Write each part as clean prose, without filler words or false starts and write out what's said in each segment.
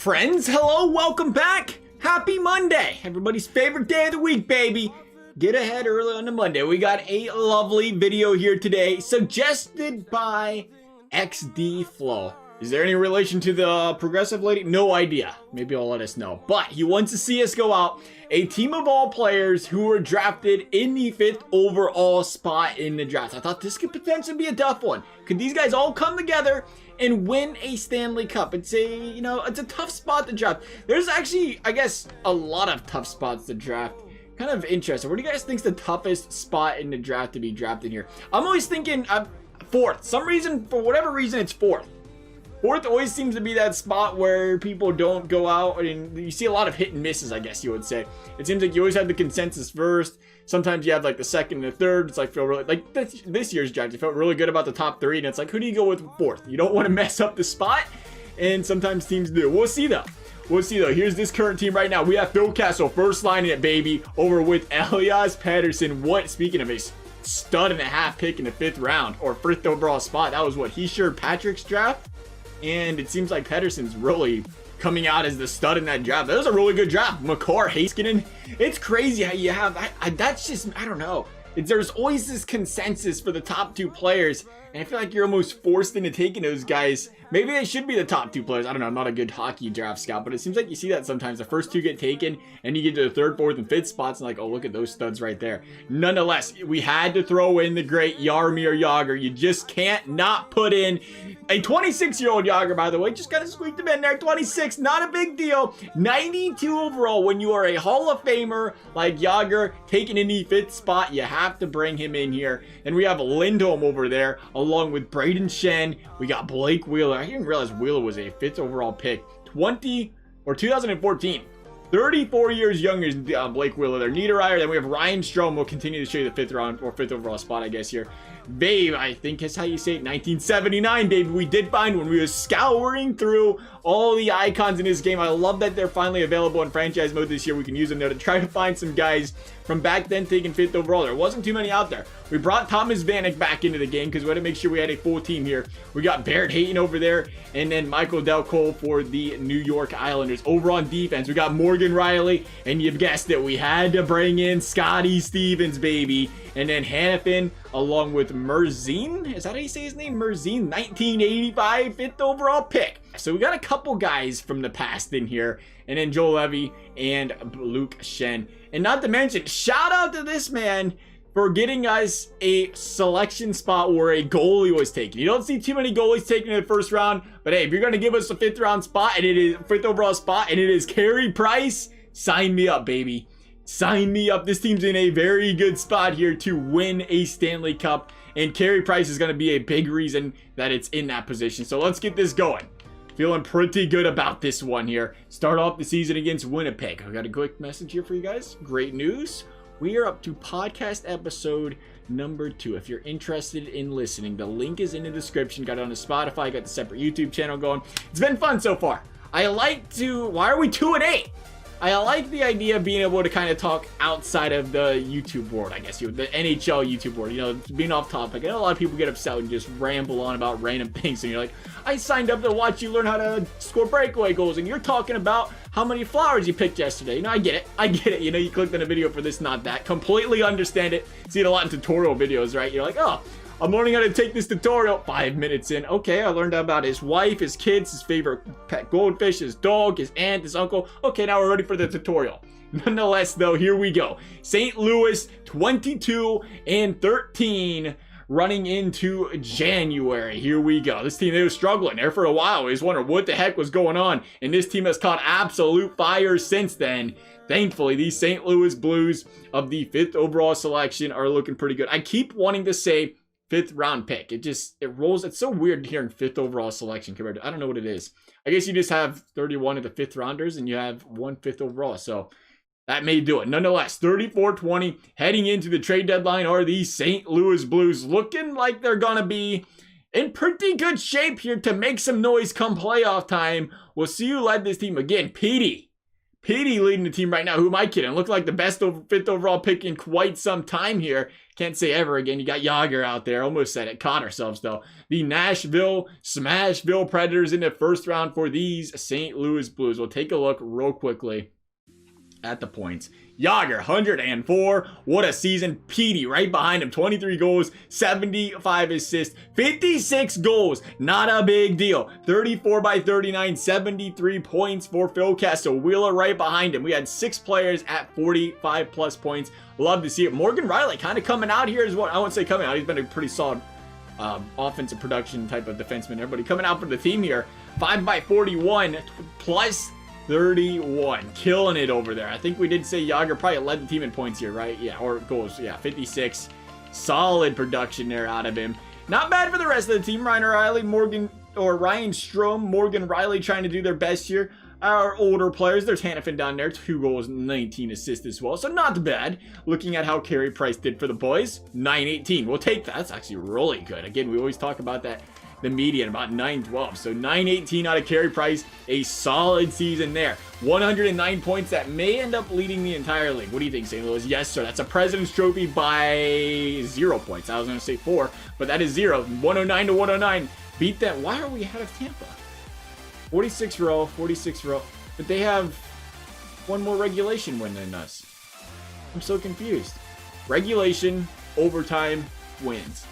Friends, hello, welcome back. Happy Monday. Everybody's favorite day of the week, baby. Get ahead early on the Monday. We got a lovely video here today suggested by XD Flow. Is there any relation to the progressive lady? No idea. Maybe he'll let us know. But he wants to see us go out a team of all players who were drafted in the 5th overall spot in the draft. I thought this could potentially be a tough one. Could these guys all come together and win a Stanley Cup? It's a tough spot to draft. There's actually, I guess, a lot of tough spots to draft. Kind of interesting. What do you guys think is the toughest spot in the draft to be drafted here? I'm always thinking 4th. For whatever reason, it's 4th. 4th always seems to be that spot where people don't go out, and you see a lot of hit and misses, I guess you would say. It seems like you always have the consensus first. Sometimes you have like the 2nd and the 3rd. It's like, feel really like this year's draft. You felt really good about the top 3, and it's like, who do you go with 4th? You don't want to mess up the spot, and sometimes teams do. We'll see though. Here's this current team right now. We have Phil Kessel first line it, baby, over with Elias, Pettersson. Speaking of a stud and a half pick in the 5th round, or 5th overall spot, that was what he shared Patrick's draft. And it seems like Pettersson's really coming out as the stud in that draft. That was a really good draft. McCarr, Heiskanen. It's crazy how you have, that's just, I don't know. There's always this consensus for the top 2 players. And I feel like you're almost forced into taking those guys. Maybe they should be the top 2 players. I don't know. I'm not a good hockey draft scout, but it seems like you see that sometimes. The first 2 get taken, and you get to the 3rd, 4th, and 5th spots, and like, oh, look at those studs right there. Nonetheless, we had to throw in the great Jaromir Jagr. You just can't not put in a 26-year-old Jagr, by the way. Just kind of squeaked him in there. 26, not a big deal. 92 overall. When you are a Hall of Famer like Jagr, taken in the 5th spot, you have to bring him in here. And we have LINDHOLM over there, along with Braden Shen. We got Blake Wheeler. I didn't realize Wheeler was a 5th overall pick. 2014. 34 years younger than Blake Wheeler there. Niederreiter. Then we have Ryan Strome. We'll continue to show you the 5th round or 5th overall spot, I guess, here. Babe, I think is how you say it. 1979, baby. We did find one. We were scouring through all the icons in this game. I love that they're finally available in franchise mode this year. We can use them there to try to find some guys from back then taking 5th overall. There wasn't too many out there. We brought Thomas Vanek back into the game because we had to make sure we had a full team here. We got Barrett Hayton over there, and then Michael Del Cole for the New York Islanders. Over on defense, we got Morgan Riley, and you've guessed it, we had to bring in Scotty Stevens, baby. And then HANIFIN along with Merzine. Is that how you say his name? Merzine, 1985 5th overall pick. So we got a couple guys from the past in here. And then Joel Levy and Luke Shen. And not to mention, shout out to this man for getting us a selection spot where a goalie was taken. You don't see too many goalies taken in the 1st round. But hey, if you're going to give us a 5th round spot, and it is 5th overall spot, and it is Carey Price, sign me up, baby. Sign me up. This team's in a very good spot here to win a Stanley Cup, and Carey Price is going to be a big reason that it's in that position. So let's get this going. Feeling pretty good about this one here. Start off the season against Winnipeg. I got a quick message here for you guys. Great news. We are up to podcast episode number 2. If you're interested in listening, the link is in the description. Got it on the Spotify. Got the separate YouTube channel going. It's been fun so far. Why are we 2-8? I like the idea of being able to kind of talk outside of the YouTube world, I guess, the NHL YouTube world, being off topic. I know a lot of people get upset and just ramble on about random things, and you're like, I signed up to watch you learn how to score breakaway goals, and you're talking about how many flowers you picked yesterday. I get it. You clicked on a video for this, not that. Completely understand it. See it a lot in tutorial videos, right? You're like, oh, I'm learning how to take this tutorial. 5 minutes in. Okay, I learned about his wife, his kids, his favorite pet goldfish, his dog, his aunt, his uncle. Okay, now we're ready for the tutorial. Nonetheless, though, here we go. St. Louis, 22-13, running into January. Here we go. This team, they were struggling there for a while. We just wondered what the heck was going on. And this team has caught absolute fire since then. Thankfully, these St. Louis Blues of the 5th overall selection are looking pretty good. I keep wanting to say 5th round pick. It rolls. It's so weird hearing 5th overall selection compared to, I don't know what it is. I guess you just have 31 of the 5th rounders and you have 1 5th overall. So that may do it. Nonetheless, 34-20 heading into the trade deadline are the St. Louis Blues, looking like they're going to be in pretty good shape here to make some noise come playoff time. We'll see who led this team again. Petey Petey leading the team right now. Who am I kidding? Looked like the best 5th overall pick in quite some time here. Can't say ever again. You got Jagr out there. Almost said it. Caught ourselves, though. The Nashville Smashville Predators in the first round for these St. Louis Blues. We'll take a look real quickly at the points. Jagr, 104. What a season. Petey right behind him. 23 goals, 75 assists, 56 goals. Not a big deal. 34 by 39, 73 points for Phil Kessel. Wheeler right behind him. We had 6 players at 45 plus points. Love to see it. Morgan Riley kind of coming out here as well. I wouldn't say coming out. He's been a pretty solid offensive production type of defenseman. Everybody coming out for the team here. 5 by 41 plus 31. Killing it over there. I think we did say Jagr probably led the team in points here, right? Yeah, or goals. Yeah, 56. Solid production there out of him. Not bad for the rest of the team. Ryan Riley, Ryan Strome, Morgan Riley trying to do their best here. Our older players, there's HANIFIN down there, 2 goals, 19 assists as well. So not bad. Looking at how Carey Price did for the boys, 918. We'll take that. That's actually really good. Again, we always talk about that. The median about 912, so 918 out of Carey Price, a solid season there. 109 points that may end up leading the entire league. What do you think, St. Louis? Yes, sir. That's a President's Trophy by 0 points. I was going to say 4, but that is 0. 109 to 109. Beat that. Why are we ahead of Tampa? 46 row, 46 row, but they have 1 more regulation win than us. I'm so confused. Regulation, overtime, wins.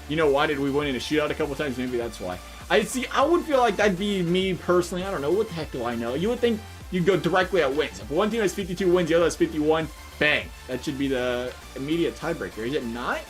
You know, why did we win in a shootout a couple times? Maybe that's why. I would feel like that'd be me personally. I don't know. What the heck do I know? You would think you'd go directly at wins. If one team has 52 wins, the other has 51, bang. That should be the immediate tiebreaker. Is it not?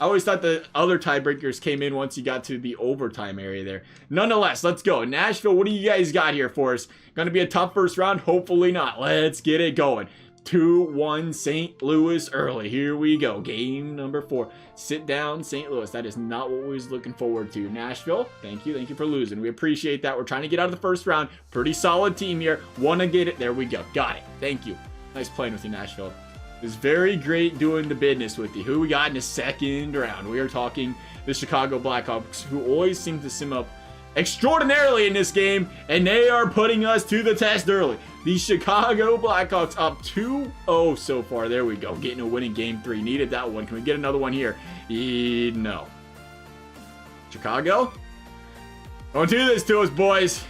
I always thought the other tiebreakers came in once you got to the overtime area there. Nonetheless, let's go. Nashville, what do you guys got here for us? Going to be a tough first round? Hopefully not. Let's get it going. 2-1 St. Louis early. Here we go. Game number 4. Sit down, St. Louis. That is not what we was looking forward to. Nashville, thank you. Thank you for losing. We appreciate that. We're trying to get out of the first round. Pretty solid team here. Want to get it. There we go. Got it. Thank you. Nice playing with you, Nashville. It's very great doing the business with you. Who we got in the second round? We are talking the Chicago Blackhawks, who always seem to sim up extraordinarily in this game, and they are putting us to the test early. The Chicago Blackhawks up 2-0 so far. There we go. Getting a winning game 3. Needed that one. Can we get another one here? No. Chicago? Don't do this to us, boys.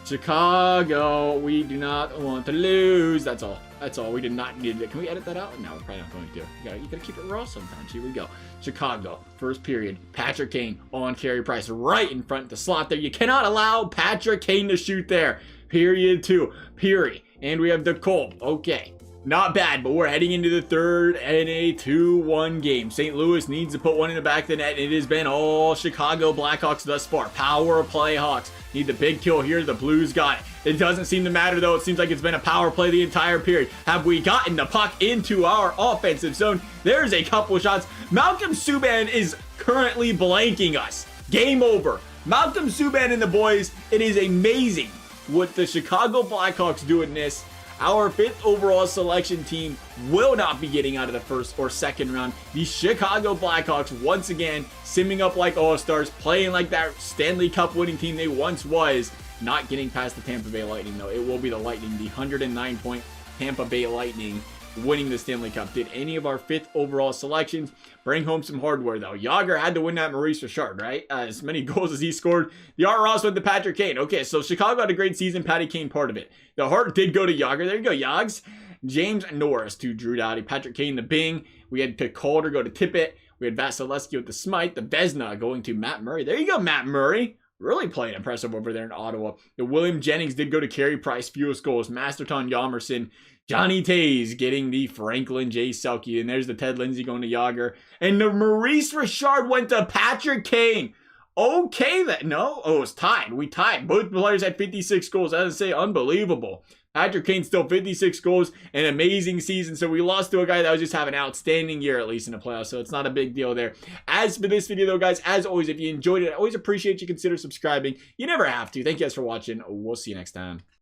Chicago, we do not want to lose. That's all. That's all. We did not need it. Can we edit that out? No, we're probably not going to. You gotta keep it raw sometimes. Here we go. Chicago, first period. Patrick Kane on Carey Price right in front of the slot there. You cannot allow Patrick Kane to shoot there. Period 2. Period. And we have the Cole. Okay. Not bad, but we're heading into the third in a 2-1 game. St. Louis needs to put one in the back of the net. It has been all Chicago Blackhawks thus far. Power play Hawks. Need the big kill here. The Blues got it. It doesn't seem to matter, though. It seems like it's been a power play the entire period. Have we gotten the puck into our offensive zone? There's a couple shots. Malcolm Subban is currently blanking us. Game over. Malcolm Subban and the boys, it is amazing what the Chicago Blackhawks do in this. Our 5th overall selection team will not be getting out of the first or second round. The Chicago Blackhawks, once again, simming up like all-stars, playing like that Stanley Cup winning team they once was. Not getting past the Tampa Bay Lightning, though. It will be the Lightning, the 109-point Tampa Bay Lightning, winning the Stanley Cup. Did any of our 5th overall selections bring home some hardware, though? Jagr had to win that Maurice Richard, right? As many goals as he scored. The Art Ross went to Patrick Kane. Okay, so Chicago had a great season. Patty Kane part of it. The heart did go to Jagr. There you go, Jags. James Norris to Drew Doughty. Patrick Kane, the Bing. We had to Calder go to Tippett. We had Vasilevsky with the Smite. The Vezina going to Matt Murray. There you go, Matt Murray. Really playing impressive over there in Ottawa. The William Jennings did go to Carey Price. Fewest goals. Masterton Yamerson. Johnny Tays getting the Franklin J. Selke. And there's the Ted Lindsay going to Jagr. And the Maurice Richard went to Patrick Kane. Okay, no. Oh, it's tied. We tied. Both players had 56 goals. I would say unbelievable. Patrick Kane still 56 goals. An amazing season. So we lost to a guy that was just having an outstanding year, at least in the playoffs. So it's not a big deal there. As for this video, though, guys, as always, if you enjoyed it, I always appreciate you consider subscribing. You never have to. Thank you guys for watching. We'll see you next time.